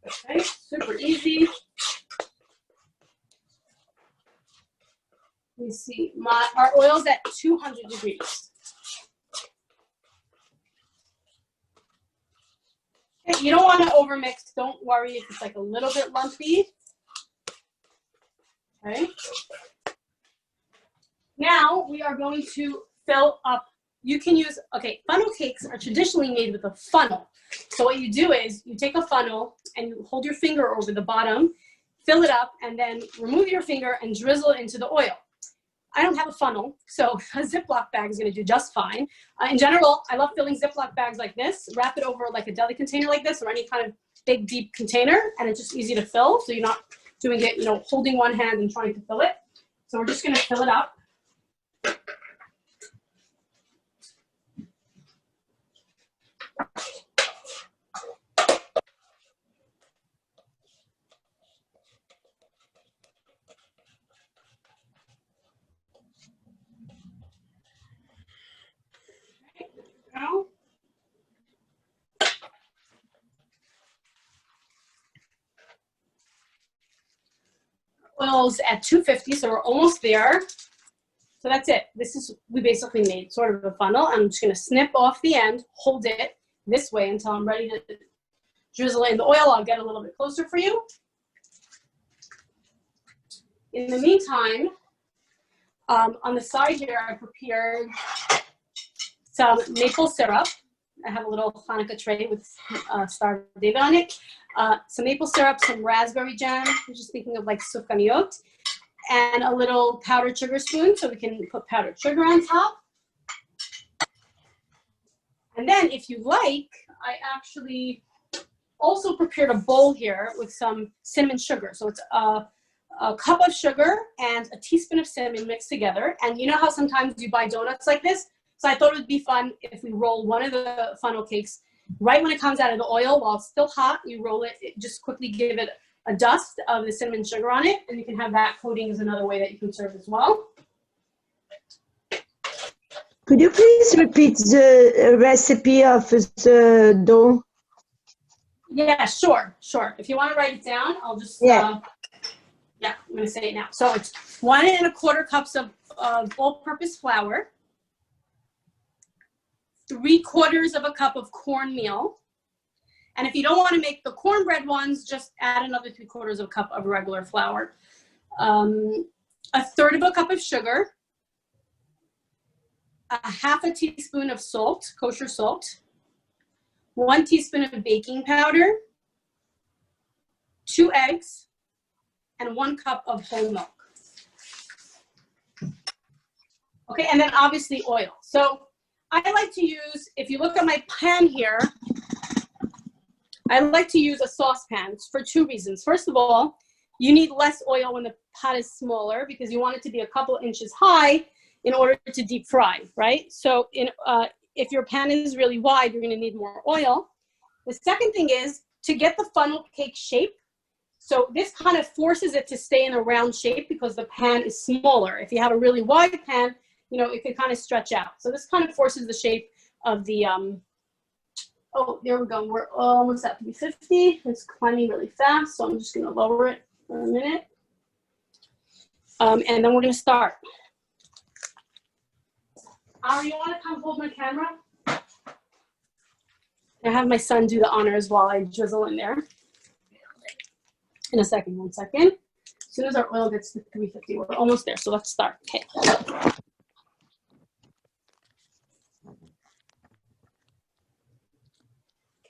Speaker 1: Okay, super easy. Let me see, our oil's at 200 degrees. Okay, you don't want to overmix. Don't worry if it's like a little bit lumpy. Okay. Now we are going to fill up. You can use, okay, funnel cakes are traditionally made with a funnel. So what you do is you take a funnel and you hold your finger over the bottom, fill it up, and then remove your finger and drizzle it into the oil. I don't have a funnel, so a Ziploc bag is going to do just fine. In general, I love filling Ziploc bags like this. Wrap it over like a deli container like this or any kind of big, deep container, and it's just easy to fill. So you're not doing it, you know, holding one hand and trying to fill it. So we're just going to fill it up. Now, oil's at 250, so we're almost there. So that's it. This is, we basically made sort of a funnel. I'm just gonna snip off the end, hold it this way until I'm ready to drizzle in the oil. I'll get a little bit closer for you. In the meantime, on the side here, I prepared some maple syrup. I have a little Hanukkah tray with Star of David on it. Some maple syrup, some raspberry jam. I'm just thinking of like sufganiyot. And a little powdered sugar spoon so we can put powdered sugar on top. And then if you like, I actually also prepared a bowl here with some cinnamon sugar. So it's a cup of sugar and a teaspoon of cinnamon mixed together. And you know how sometimes you buy donuts like this? So I thought it would be fun if we roll one of the funnel cakes right when it comes out of the oil while it's still hot. You roll it, just quickly give it a dust of the cinnamon sugar on it, and you can have that coating as another way that you can serve as well.
Speaker 6: Could you please repeat the recipe of the dough?
Speaker 1: Yeah, sure. If you want to write it down, I'll just,
Speaker 6: Yeah.
Speaker 1: I'm going to say it now. So it's 1 1/4 cups of all-purpose flour. 3/4 of a cup of cornmeal. And if you don't want to make the cornbread ones, just add another 3/4 of a cup of regular flour. 1/3 of a cup of sugar, 1/2 teaspoon of salt, kosher salt, 1 teaspoon of baking powder, 2 eggs, and 1 cup of whole milk. Okay, and then obviously oil. So I like to use, if you look at my pan here, I like to use a saucepan for 2 reasons. First of all, you need less oil when the pot is smaller because you want it to be a couple inches high in order to deep fry, right? So if your pan is really wide, you're gonna need more oil. The second thing is to get the funnel cake shape. So this kind of forces it to stay in a round shape because the pan is smaller. If you have a really wide pan, you know, it can kind of stretch out. So this kind of forces the shape of the, oh, there we go. We're almost at 350. It's climbing really fast, so I'm just gonna lower it for a minute. And then we're gonna start. Ari, you wanna come hold my camera? I have my son do the honors while I drizzle in there. In a second, 1 second. As soon as our oil gets to 350, we're almost there, so let's start, okay.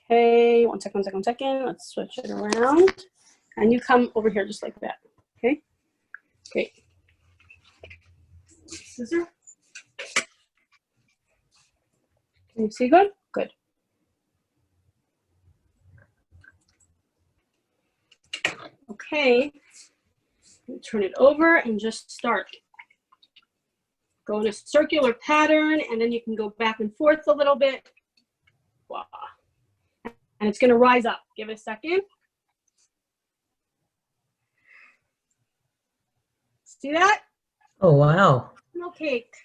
Speaker 1: Okay, 1 second, 1 second. Let's switch it around. And you come over here just like that, okay? Great. Scissor. Can you see good? Good. Okay, turn it over and just start. Go in a circular pattern, and then you can go back and forth a little bit. Wow. And it's gonna rise up. Give it a second. See that?
Speaker 2: Oh, wow.
Speaker 1: No cake.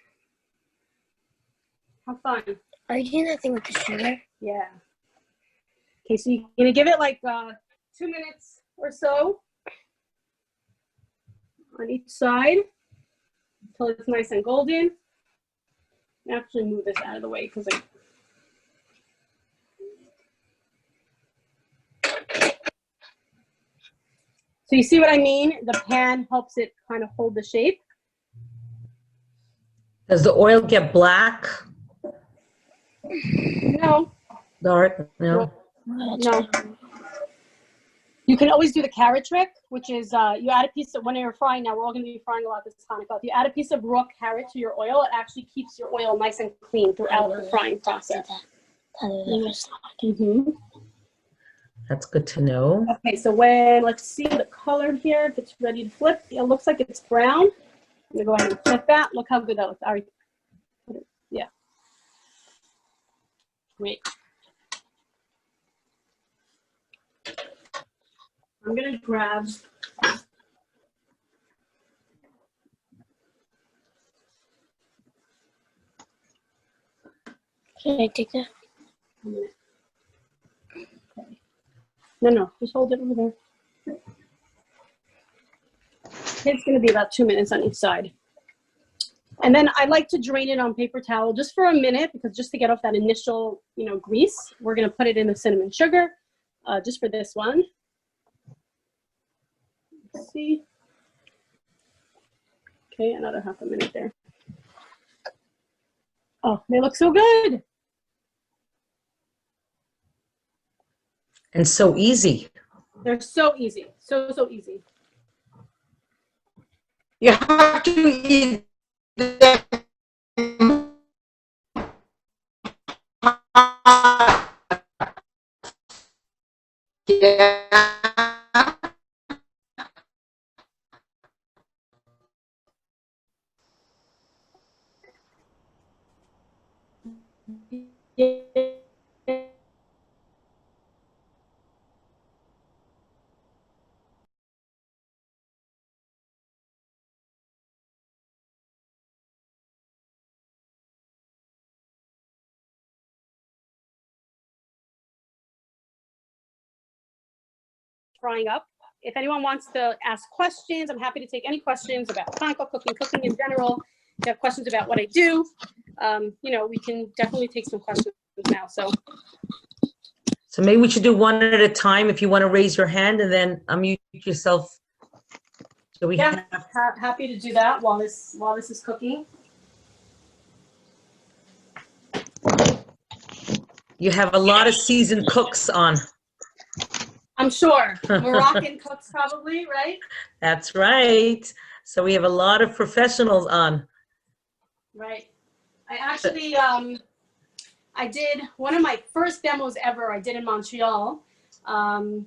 Speaker 1: Have fun.
Speaker 7: Are you doing that thing with the sugar?
Speaker 1: Yeah. Okay, so you're gonna give it like 2 minutes or so on each side until it's nice and golden. I actually move this out of the way because I. So you see what I mean? The pan helps it kind of hold the shape.
Speaker 2: Does the oil get black?
Speaker 1: No.
Speaker 2: Dark? No.
Speaker 1: No. You can always do the carrot trick, which is you add a piece of, when you're frying, now we're all going to be frying a lot this Hanukkah. If you add a piece of raw carrot to your oil, it actually keeps your oil nice and clean throughout the frying process. Mm-hmm.
Speaker 2: That's good to know.
Speaker 1: Okay, so when, let's see the color here, if it's ready to flip. It looks like it's brown. I'm going to go ahead and flip that. Look how good that looks. Ari. Yeah. Great. I'm going to grab.
Speaker 7: Can I take that?
Speaker 1: No, just hold it over there. It's going to be about 2 minutes on each side. And then I like to drain it on paper towel just for a minute because just to get off that initial, grease. We're going to put it in the cinnamon sugar just for this one. Let's see. Okay, another half a minute there. Oh, they look so good.
Speaker 2: And so easy.
Speaker 1: They're so easy. So easy.
Speaker 3: You have to eat them. Yeah.
Speaker 1: Frying up. If anyone wants to ask questions, I'm happy to take any questions about Hanukkah cooking in general. you have questions about what I do, you know, we can definitely take some questions now. So
Speaker 2: maybe we should do one at a time if you want to raise your hand and then unmute yourself. So we
Speaker 1: yeah,
Speaker 2: have
Speaker 1: happy to do that while this is cooking.
Speaker 2: you have a lot of seasoned cooks on.
Speaker 1: I'm sure Moroccan cooks probably, right?
Speaker 2: That's right. So we have a lot of professionals on.
Speaker 1: Right. I actually, I did one of my first demos ever. I did in Montreal. What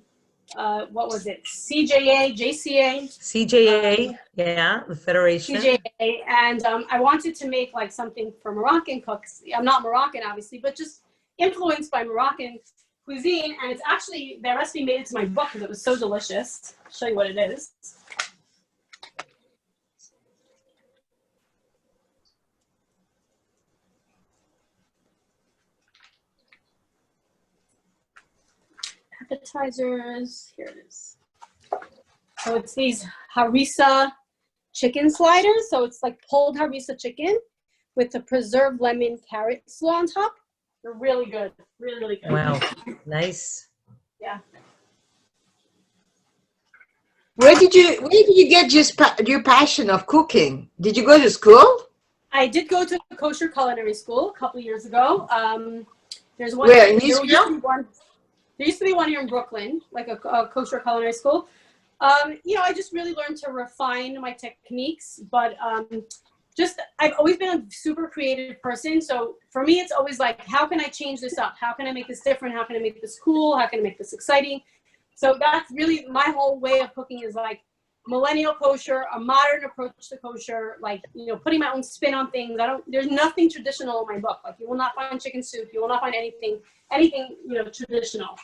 Speaker 1: was it? CJA, JCA.
Speaker 2: CJA, yeah, the Federation.
Speaker 1: CJA, and I wanted to make like something for Moroccan cooks. I'm not Moroccan, obviously, but just influenced by Moroccan cuisine. And it's actually, that recipe made it to my book because it was so delicious. I'll show you what it is. Appetizers, here it is. So it's these harissa chicken sliders. So it's like pulled harissa chicken with the preserved lemon carrot slaw on top. They're really good, really, really good.
Speaker 2: Wow, nice.
Speaker 1: Yeah.
Speaker 3: Where did you get your passion of cooking? Did you go to school?
Speaker 1: I did go to kosher culinary school a couple of years ago. There's one.
Speaker 3: Where, in
Speaker 1: There
Speaker 3: Israel?
Speaker 1: used to be one here in Brooklyn, like a kosher culinary school. You know, I just really learned to refine my techniques, but I've always been a super creative person. So for me, it's always like, how can I change this up? How can I make this different? How can I make this cool? How can I make this exciting? So that's really my whole way of cooking, is like millennial kosher, a modern approach to kosher, like, you know, putting my own spin on things. There's nothing traditional in my book. Like, you will not find chicken soup. You will not find anything, you know, traditional.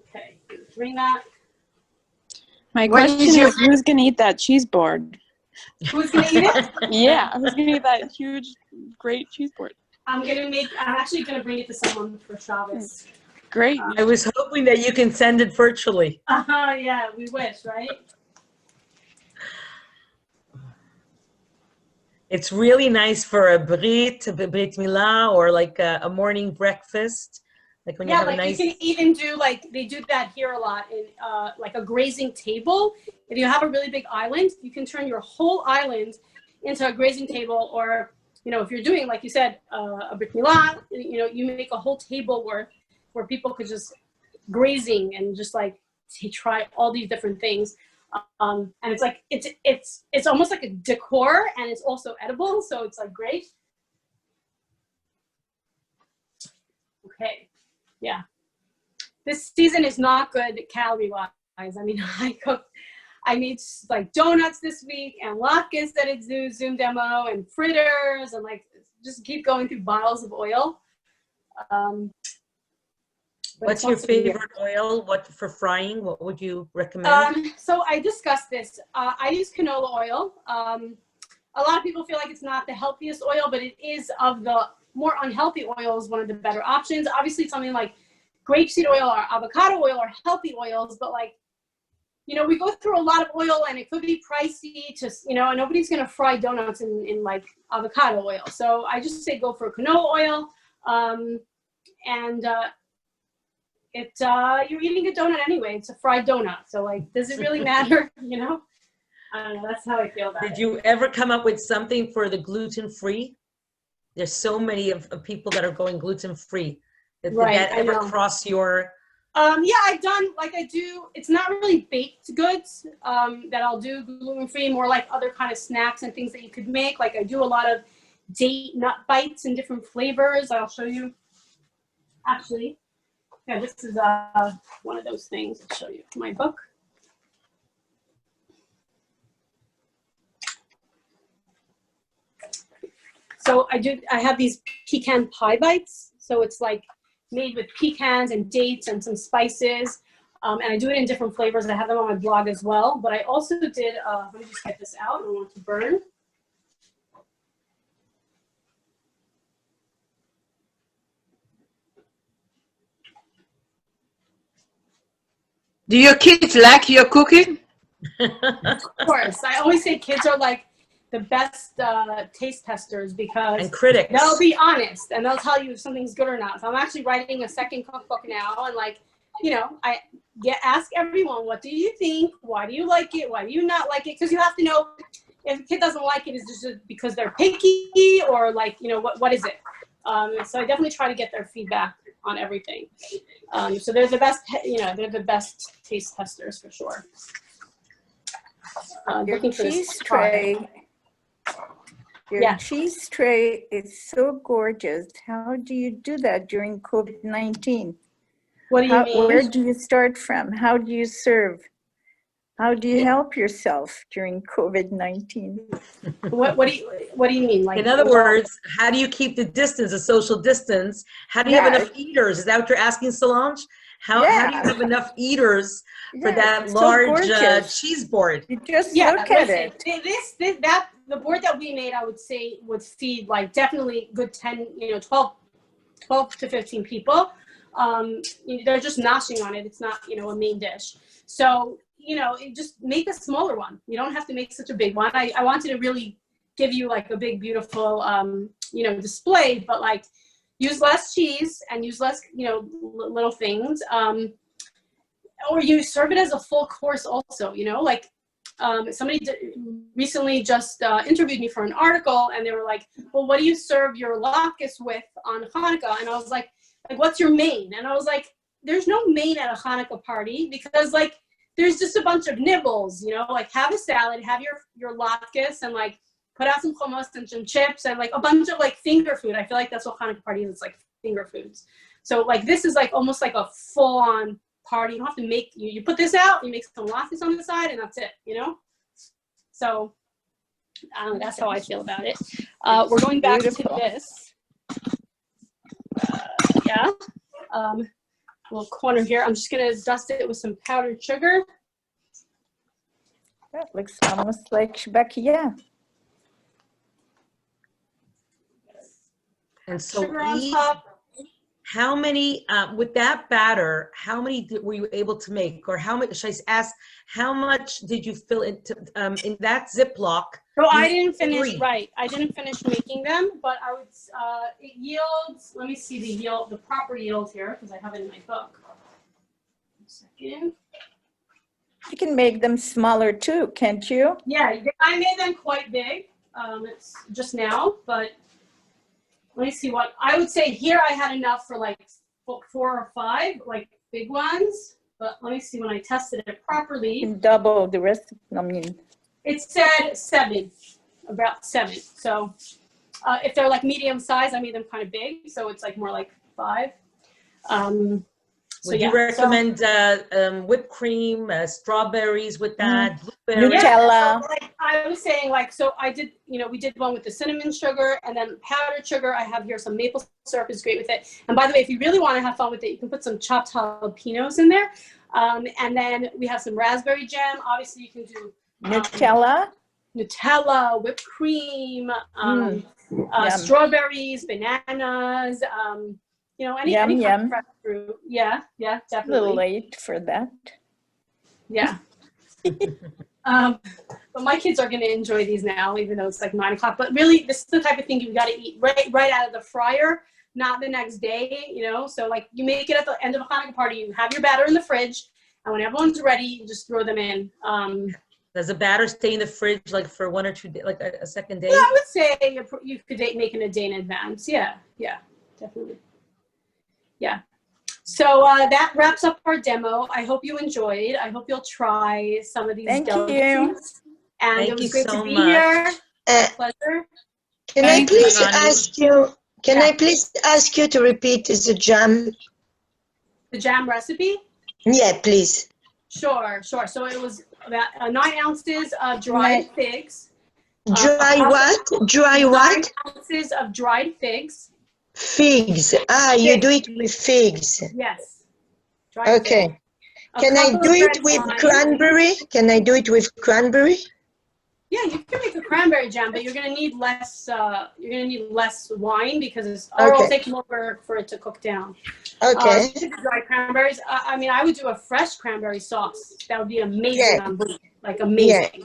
Speaker 1: Okay, bring that.
Speaker 4: My
Speaker 3: What
Speaker 4: question
Speaker 3: is your-
Speaker 4: is, who's gonna eat that cheese board?
Speaker 1: Who's gonna eat it?
Speaker 4: Yeah, who's gonna eat that huge, great cheese board?
Speaker 1: I'm actually gonna bring it to someone for Shabbos.
Speaker 4: Great.
Speaker 2: I was hoping that you can send it virtually.
Speaker 1: Yeah, we wish, right?
Speaker 2: It's really nice for a brit milah, or like a morning breakfast. Like when you have
Speaker 1: like
Speaker 2: a nice.
Speaker 1: you can even do, like, they do that here a lot in like a grazing table. If you have a really big island, you can turn your whole island into a grazing table. Or, you know, if you're doing, like you said, a brit milah, you know, you make a whole table where people could just grazing and just like try all these different things. And it's like, it's almost like a decor, and it's also edible. So it's like great. Okay. Yeah. This season is not good calorie wise. I mean, I made like donuts this week, and latkes that it's Zoom demo, and fritters, and like just keep going through bottles of oil.
Speaker 2: What's your favorite oil? What for frying? What would you recommend?
Speaker 1: So I discussed this. I use canola oil. A lot of people feel like it's not the healthiest oil, but it is. Of the more unhealthy oils, one of the better options. Obviously, something like grapeseed oil or avocado oil are healthy oils, but like, you know, we go through a lot of oil, and it could be pricey to, you know, and nobody's going to fry donuts in like avocado oil. So I just say go for canola oil. You're eating a donut anyway. It's a fried donut. So like, does it really matter? You know? I don't know. That's how I feel about it.
Speaker 2: Did you ever come up with something for the gluten-free? There's so many of people that are going gluten-free. Did that ever cross your?
Speaker 1: Yeah, I've done, like, I do, it's not really baked goods that I'll do gluten-free, more like other kind of snacks and things that you could make. Like, I do a lot of date nut bites in different flavors. I'll show you. Actually, yeah, this is one of those things. I'll show you my book. So I have these pecan pie bites. So it's like made with pecans and dates and some spices. And I do it in different flavors. I have them on my blog as well. But I also did, let me just get this out. I don't want it to burn.
Speaker 3: Do your kids like your cooking?
Speaker 1: Of course. I always say kids are like the best taste testers because
Speaker 2: And critics.
Speaker 1: they'll be honest and they'll tell you if something's good or not. So I'm actually writing a second cookbook now, and I ask everyone, what do you think? Why do you like it? Why do you not like it? Because you have to know if a kid doesn't like it, is this just because they're picky or what is it? So I definitely try to get their feedback on everything. So they're the best, they're the best taste testers for sure.
Speaker 8: Your
Speaker 1: Looking for this
Speaker 8: cheese tray. Your
Speaker 1: Yeah.
Speaker 8: cheese tray is so gorgeous. How do you do that during COVID-19?
Speaker 1: What do you mean?
Speaker 8: Where do you start from? How do you serve? How do you help yourself during COVID-19?
Speaker 1: What do you mean? Like,
Speaker 2: in other words, how do you keep the distance, a social distance? How do you have enough eaters? Is that what you're asking, Solange? How do you have enough eaters for that large cheese board?
Speaker 8: You just look at it.
Speaker 1: The board that we made, I would say, would feed like definitely good 10, 12 to 15 people. They're just noshing on it. It's not, a main dish. So, just make a smaller one. You don't have to make such a big one. I wanted to really give you like a big, beautiful, display, but like use less cheese and use less, little things. Or you serve it as a full course also, somebody recently just interviewed me for an article, and they were like, well, what do you serve your latkes with on Hanukkah? And I was like, what's your main? And I was like, there's no main at a Hanukkah party because there's just a bunch of nibbles, have a salad, have your latkes, and put out some hummus and some chips and a bunch of finger food. I feel like that's what Hanukkah party is. It's like finger foods. So this is almost like a full on party. You don't have to make, you put this out, you make some latkes on the side, and that's it, So that's how I feel about it. We're going back to this. Little corner here. I'm just gonna dust it with some powdered sugar.
Speaker 8: That looks almost like shbakia.
Speaker 2: And so
Speaker 1: Sugar on top.
Speaker 2: How many, with that batter, how many were you able to make? Or how much, should I ask, how much did you fill into, in that Ziploc?
Speaker 1: So I didn't finish, I didn't finish making them, but I would, it yields, let me see the proper yield here, because I have it in my book. 1 second.
Speaker 8: You can make them smaller too, can't you?
Speaker 1: Yeah, I made them quite big. It's just now, but let me see what I would say here. I had enough for 4 or 5 big ones, but let me see when I tested it properly.
Speaker 8: You can double the rest.
Speaker 1: It said 7, about 7. So if they're medium size, I made them kind of big, so it's more 5.
Speaker 2: Would you recommend whipped cream, strawberries with that, blueberries?
Speaker 8: Nutella.
Speaker 1: So, I was saying, so I did, we did one with the cinnamon sugar and then powdered sugar. I have here some maple syrup is great with it. And by the way, if you really want to have fun with it, you can put some chopped jalapenos in there. And then we have some raspberry jam. Obviously, you can do Nutella, whipped cream, strawberries, bananas, any kind of fresh fruit. Yeah, definitely.
Speaker 8: A little late for that.
Speaker 1: Yeah. But my kids are going to enjoy these now, even though it's 9 o'clock. But really, this is the type of thing you got to eat right out of the fryer, not the next day, So you make it at the end of a Hanukkah party. You have your batter in the fridge, and when everyone's ready, you just throw them in.
Speaker 2: Does the batter stay in the fridge for 1 or 2 days, a second day?
Speaker 1: Yeah, I would say you could make it a day in advance. Yeah, definitely. Yeah. So that wraps up our demo. I hope you enjoyed. I hope you'll try some of these delicacies. And it was great to be here. Pleasure.
Speaker 6: Can I please ask you? Can I please ask you to repeat the jam?
Speaker 1: The jam recipe?
Speaker 6: Yeah, please.
Speaker 1: Sure. So it was about 9 ounces of dried figs.
Speaker 6: Dry what? Dry what?
Speaker 1: 9 ounces of dried figs.
Speaker 6: Figs. You do it with figs.
Speaker 1: Yes.
Speaker 6: Okay. Can I do it with cranberry? Can I do it with cranberry?
Speaker 1: Yeah, you can make a cranberry jam, but you're gonna need less. You're gonna need less wine because or it'll take longer for it to cook down.
Speaker 6: Okay.
Speaker 1: Dry cranberries. I mean, I would do a fresh cranberry sauce. That would be amazing on brie, like amazing.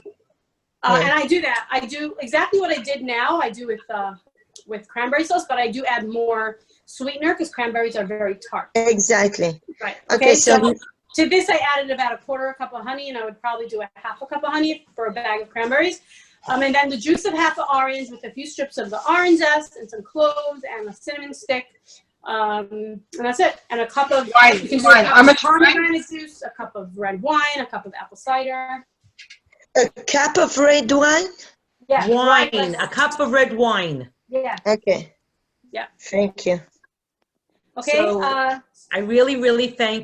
Speaker 1: And I do that. I do exactly what I did now. I do with cranberry sauce, but I do add more sweetener because cranberries are very tart.
Speaker 6: Exactly.
Speaker 1: Right.
Speaker 6: Okay, so
Speaker 1: to this, I added about a quarter cup of honey, and I would probably do a half a cup of honey for a bag of cranberries. And then the juice of half an orange with a few strips of the orange zest and some cloves and a cinnamon stick. And that's it. And a cup of
Speaker 3: Wine. How much
Speaker 1: pomegranate juice, a cup of red wine, a cup of apple cider.
Speaker 6: a cup of red wine?
Speaker 1: Yeah.
Speaker 2: Wine, a cup of red wine.
Speaker 1: Yeah.
Speaker 6: Okay.
Speaker 1: Yeah.
Speaker 6: Thank you.
Speaker 1: Okay.
Speaker 2: So I really, really thank